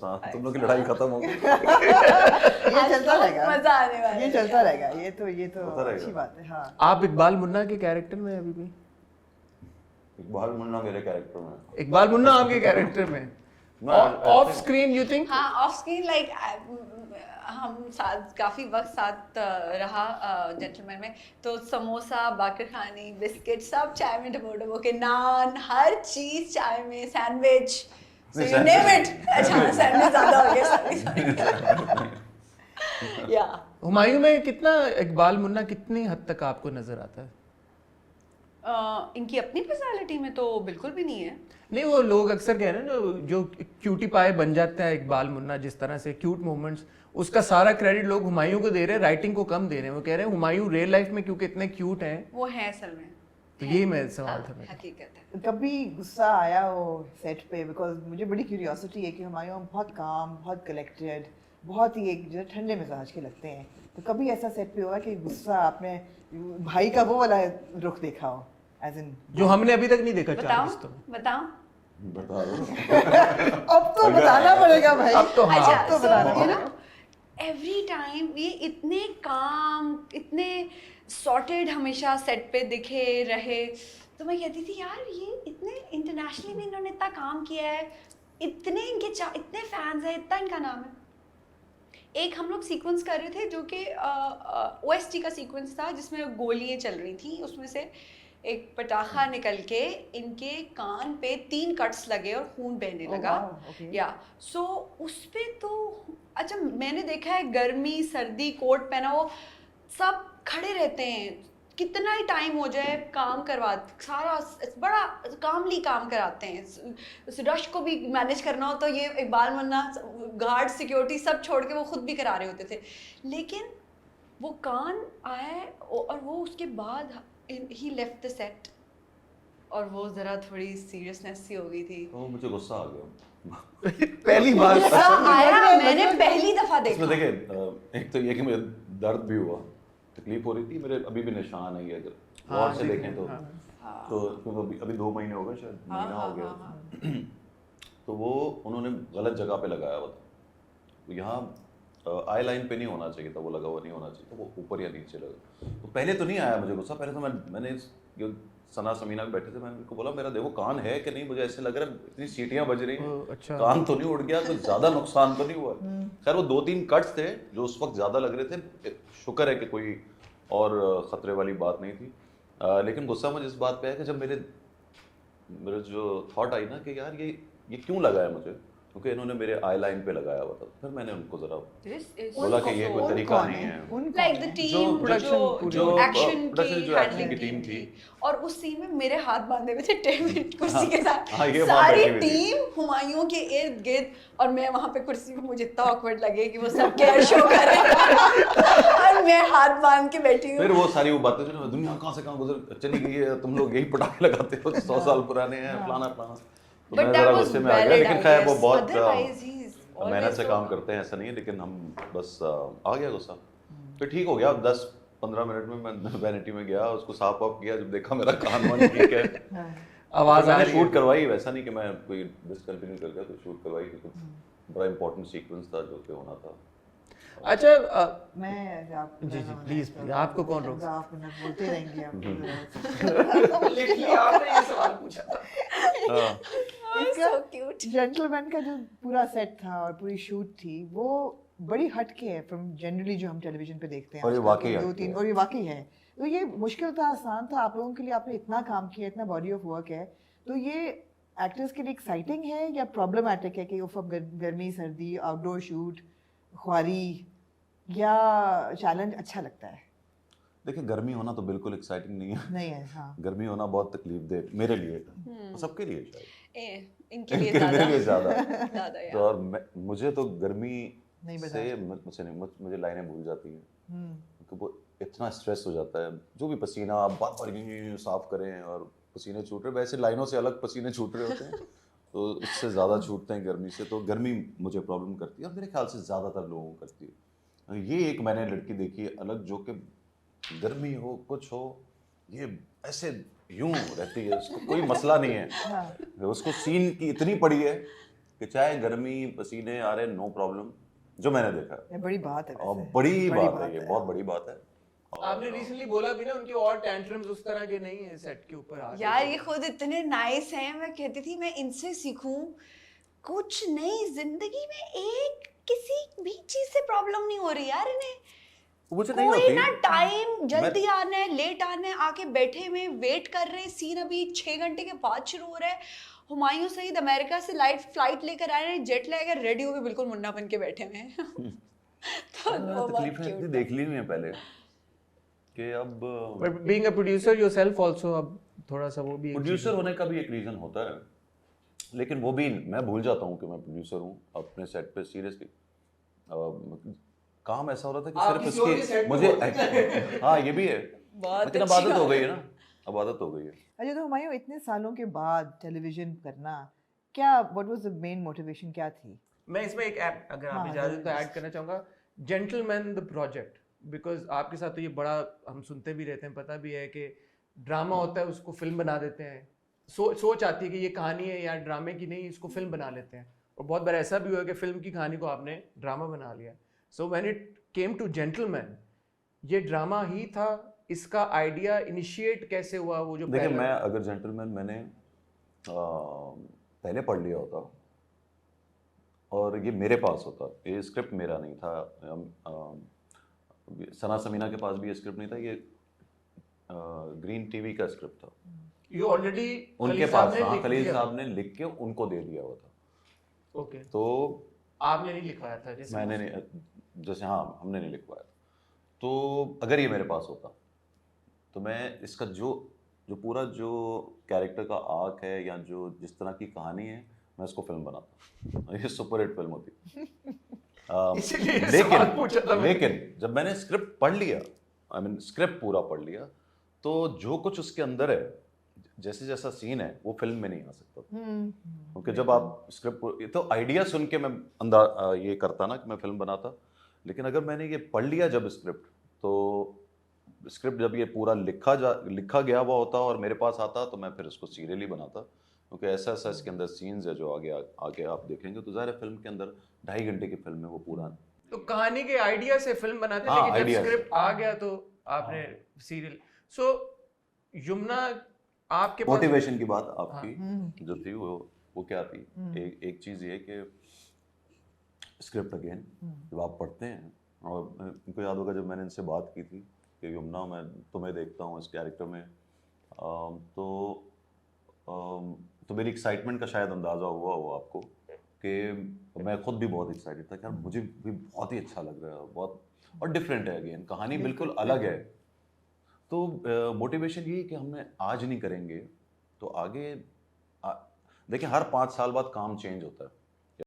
हाँ तुम लोग की लड़ाई खत्म हो गई। ये चलता रहेगा, मजा आने वाला ये है। चलता रहेगा, ये तो होता रहेगा। अच्छी बात है। हाँ, आप इकबाल मुन्ना के कैरेक्टर में अभी भी? इकबाल मुन्ना मेरे कैरेक्टर में है। इकबाल मुन्ना आपके कैरेक्टर में ऑफ स्क्रीन यू थिंक? हाँ ऑफ स्क्रीन लाइक हम साथ काफी वक्त साथ रहा जेंटलमैन में, तो समोसा, बाकर खानी, बिस्किट सब चाय में डबो के, नान, हर चीज चाय में, sandwich, so you name it. अच्छा सैंडविच ज्यादा हो गया, या हुमायूं में कितना इकबाल मुन्ना कितनी हद तक आपको नजर आता है? इनकी अपनी पर्सनालिटी में तो बिल्कुल भी नहीं है। नहीं, वो लोग अक्सर कह रहे हैं जो क्यूटी पाए बन जाता है इकबाल मुन्ना, जिस तरह से क्यूट मोमेंट्स, उसका सारा क्रेडिट लोग हुमायूं को दे रहे हैं, राइटिंग को कम दे रहे हैं। वो कह रहे हैं हुमायूं रियल लाइफ में क्योंकि इतने क्यूट हैं, वो है असल में, तो यही मेरा सवाल था मेरा। हकीकत है। कभी गुस्सा आया हो सेट पे? बिकॉज मुझे बड़ी क्यूरियोसिटी है कि हुमायूं बहुत काम, बहुत कलेक्टेड, बहुत ही एक जो ठंडे मिजाज के लगते हैं, तो कभी ऐसा सेट पे हुआ कि गुस्सा आपने भाई का वो वाला रुख देखा हो, एज इन जो हमने अभी तक नहीं देखा चार बताओ रिश्तों में। बताओ। बता दो। अब तो बताना पड़ेगा भाई, अब तो हाँ। अच्छा अब तो बताना so, पड़ेगा। एवरी टाइम ये इतने काम, इतने सॉर्टेड हमेशा सेट पे दिखे रहे, तो मैं कहती थी यार ये इतने इंटरनेशनली भी इन्होंने इतना काम किया है, इतने इनके इतने फैंस हैं, इतना इनका नाम है। एक हम लोग सीक्वेंस कर रहे थे जो कि ओएसटी का सीक्वेंस था, जिसमें गोलियां चल रही थी, उसमें से एक पटाखा निकल के इनके कान पे 3 कट्स लगे और खून बहने लगा। wow, okay. या सो उस पे तो अच्छा मैंने देखा है गर्मी सर्दी कोट पहना हो सब खड़े रहते हैं, कितना ही टाइम हो जाए काम करवाते, सारा बड़ा कामली काम कराते हैं। उस रश को भी मैनेज करना हो तो ये इकबाल मुन्ना, गार्ड, सिक्योरिटी सब छोड़ के वो खुद भी करा रहे होते थे। लेकिन वो कान आए और वो उसके बाद ही लेफ्ट द सेट, और वो जरा थोड़ी सीरियसनेस सी हो गई थी। तो मुझे गुस्सा आ गया पहली बार गुस्सा आया, मैंने पहली दफा इसमें। देखा। देखिए एक तो ये कि मुझे दर्द भी हुआ, तकलीफ हो रही थी, मेरे अभी भी निशान है ये, अगर हाँ, गौर से देखें तो हाँ। तो अभी 2 महीने हो गए, शायद हाँ, महीना हाँ, हो गया। हाँ, तो वो उन्होंने गलत जगह पे लगाया हुआ था, तो यहाँ आई लाइन पे नहीं होना चाहिए था, वो लगा हुआ नहीं होना चाहिए था, वो ऊपर या नीचे लगा। तो पहले तो नहीं आया मुझे गुस्सा, पहले तो मैंने जो सना समीना भी बैठे थे, मैंने उनको बोला मेरा देखो कान है कि नहीं, मुझे ऐसे लग रहा है इतनी सीटियां बज रही हैं, अच्छा। कान तो नहीं उड़ गया, कुछ ज्यादा नुकसान तो नहीं हुआ। खैर वो 2-3 कट्स थे जो उस वक्त ज्यादा लग रहे थे, शुक्र है कि कोई और खतरे वाली बात नहीं थी। लेकिन गुस्सा मुझे इस बात पे है कि जब मेरे जो थॉट आई ना कि यार ये क्यों लगा है मुझे, क्योंकि इन्होंने मेरे आई लाइन पे लगाया हुआ था। फिर मैंने उनको जरा बोला कि ये कोई तरीका नहीं है। लाइक द टीम production जो एक्शन production की जो acting हैंडलिंग की की team थी, थी। और उस सीन में मेरे हाथ बांधे हुए थे टेबल कुर्सी के साथ, हाँ, ये बात सारी बैठी हुई थी। टीम हुमायूं के इर्द गिर्द, और मैं वहां पे कुर्सी पे, मुझे इतना ऑकवर्ड लगे कि वो सब केयर शो कर रहे हैं और मैं हाथ बांध के बैठी फिर हूँ। वो सारी वो बातें जो दुनिया कहाँ से कहाँ गुजर चली गई है, तुम लोग यही पटाखे लगाते हो, 100 साल पुराने हैं, फलाना फलाना। तो मैं But जरा that was गुस्से में आ गया, valid, लेकिन I खैर वो guess. बहुत Otherwise, he's मेहनत always से so- काम करते हैं, ऐसा नहीं है, लेकिन हम बस आ गया गुस्सा। फिर ठीक हो गया, 10-15 मिनट में मैं वैनिटी में गया, उसको साफ वाफ किया, जब देखा मेरा कान वान ठीक है, आवाज तो आ मैंने रही है। शूट करवाई। वैसा नहीं कि मैं कोई डिसकंटिन्यू कर गया, तो शूट करवाई, क्योंकि बड़ा इंपॉर्टेंट सीक्वेंस था जो कि होना था। अच्छा मैं आप जी, please, आपको कौन रोक सकता है? आप ना बोलते रहेंगे आप। लिटरली आपने ये सवाल पूछा था। इसका So cute. जेंटलमैन का जो पूरा सेट था और पूरी शूट थी, वो बड़ी हटके है फ्रॉम जनरली जो हम टेलीविजन पे देखते हैं और ये आजकल वाकई के हटके 2-3, है। और ये वाकई है। तो ये मुश्किल था, आसान था आप लोगों के लिए? आपने इतना काम किया, इतना बॉडी ऑफ वर्क है, तो ये एक्टर्स के लिए एक्साइटिंग है या प्रॉब्लमैटिक है कि उफ अब गर्मी सर्दी, आउटडोर शूट, ख्वारी, या चैलेंज अच्छा लगता है? देखिए गर्मी होना तो बिल्कुल एक्साइटिंग नहीं है, नहीं है, हाँ। गर्मी होना बहुत तकलीफ दे मेरे लिए था, सबके लिए शायद, इनके लिए मेरे लिए ज्यादा। ज्यादा तो और मुझे तो गर्मी नहीं से मुझसे नहीं, मुझे लाइनें भूल जाती हैं, क्योंकि वो इतना स्ट्रेस हो जाता है, जो भी पसीना आप बार बार साफ करें और पसीने छूट रहे, वैसे लाइनों से अलग पसीने छूट रहे होते हैं, तो उससे ज़्यादा छूटते हैं गर्मी से। तो गर्मी मुझे प्रॉब्लम करती है, और मेरे ख्याल से ज़्यादातर लोगों को करती है। ये एक मैंने लड़की देखी है अलग, जो कि गर्मी हो कुछ हो, ये ऐसे यूं रहती है, उसको कोई मसला नहीं है, उसको सीन की इतनी पड़ी है कि चाहे गर्मी पसीने आ रहे, नो प्रॉब्लम, जो मैंने देखा है। ये बड़ी बात है और वैसे। बड़ी बात बात है ये, है। बहुत बड़ी बात है। आपने रिसेंटली बोला भी ना उनके और टेंट्रम्स उस तरह के नहीं है सेट के ऊपर आगे यार ये खुद इतने नाइस हैं, मैं कहती थी मैं इनसे सीखूं कुछ नहीं, जिंदगी में एक किसी भी चीज से प्रॉब्लम नहीं हो रही यार इन्हें। मुझे नहीं कोई होती ना टाइम जल्दी मैं- आना है, लेट आना है, आके बैठे में वेट कर रहे हैं, सीन अभी 6 घंटे के बाद शुरू हो रहा है। हुमायूं सईद अमेरिका से लाइट फ्लाइट लेकर आए हैं, जेट लैगर रेडी होके बिल्कुल मुन्ना बन के बैठे हुए हैं। तो वो बहुत तकलीफें cute इतनी था। देख ली हुई हैं पहले कि अब but being a producer yourself also अब थोड़ा सा वो भी एक प्रोड्यूसर होने का भी एक रीजन होता है, लेकिन वो भी मैं भूल जाता हूँ कि मैं प्रोड्यूसर हूँ अपने सेट पे। सीरियसली काम ऐसा हो रहा था कि आप सिर्फ किसी और के set इसकी पे मुझे होते हाँ ये भी है, बहुत लेकिन अब अच्छी आदत हो बात गई है। है ना, अब आदत हो गई है। अच्छा, तो हुमायूं इतने सालों के बाद टेलीविजन करना, क्या what was the main motivation, क्या थी? मैं इसमें एक ऐड अगर आप हाँ, इजाजत तो जरूर। ऐड करना चाहूँगा, जेंटलमैन द प्रोजेक्ट, बिकॉज आपके साथ तो ये बड़ा हम सुनते भी रहते हैं, पता भी है कि ड्रामा होता है उसको फिल्म बना देते हैं, सोच आती है कि ये कहानी है या ड्रामे की नहीं, इसको फिल्म बना लेते हैं, और बहुत बार ऐसा भी हुआ कि फिल्म की कहानी को आपने ड्रामा बना लिया। So when it came to gentleman, ये ड्रामा ही था, इसका आइडिया इनिशिएट कैसे हुआ? वो जो देखिए पहला मैं अगर जेंटलमैन मैंने पहले पढ़ लिया होता और ये मेरे पास होता, ये स्क्रिप्ट मेरा नहीं था, सना समीना के पास भी ये स्क्रिप्ट नहीं था, ये ग्रीन टीवी का स्क्रिप्ट था, ये ऑलरेडी उनके पास, हाँ खलील साहब ने लिख के उनको दे दिया हुआ था। ओके, तो आपने नहीं लिखवाया था जैसे मैंने नहीं, जैसे हाँ हमने नहीं लिखवाया, तो अगर ये मेरे पास होता तो मैं इसका जो जो पूरा जो कैरेक्टर का आर्क है या जो जिस तरह की कहानी है, मैं इसको फिल्म बनाता, ये सुपर हिट फिल्म होती। इसीलिए ये सवाल पूछा था मैंने। लेकिन जब मैंने स्क्रिप्ट पढ़ लिया, आई मीन स्क्रिप्ट पूरा पढ़ लिया, तो जो कुछ उसके अंदर है, जैसे जैसा सीन है वो फिल्म में नहीं आ सकता था। क्योंकि जब आप स्क्रिप्ट, तो आइडिया सुन के मैं ये करता ना कि मैं फिल्म बनाता, लेकिन अगर मैंने ये पढ़ लिया जब स्क्रिप्ट, तो स्क्रिप्ट जब ये पूरा लिखा गया हुआ होता और मेरे पास आता, तो मैं फिर इसको सीरियल ही बनाता, क्योंकि ऐसा ऐसा इसके अंदर सीन्स है जो आगे आप देखेंगे तो ज़ाहिर है फिल्म के अंदर 2.5 घंटे की फिल्म है वो पूरा। तो कहानी के आइडिया से फिल्म बनाते हैं, हाँ, लेकिन जब ideas। स्क्रिप्ट आ गया तो आपने सीरियल। सो यमुना, आपके पास मोटिवेशन की बात आपकी जो थी वो क्या थी, एक चीज़ ये कि स्क्रिप्ट अगेन जब आप पढ़ते हैं, और इनको याद होगा जब मैंने इनसे बात की थी कि यमुना मैं तुम्हें देखता हूँ इस कैरेक्टर में, तो मेरी एक्साइटमेंट का शायद अंदाज़ा हुआ हो आपको कि मैं खुद भी बहुत एक्साइटेड था कि यार मुझे भी बहुत ही अच्छा लग रहा है, बहुत और डिफरेंट है, अगेन कहानी बिल्कुल अलग है। तो मोटिवेशन यही कि हमने आज नहीं करेंगे तो आगे देखिए हर 5 साल बाद काम चेंज होता है।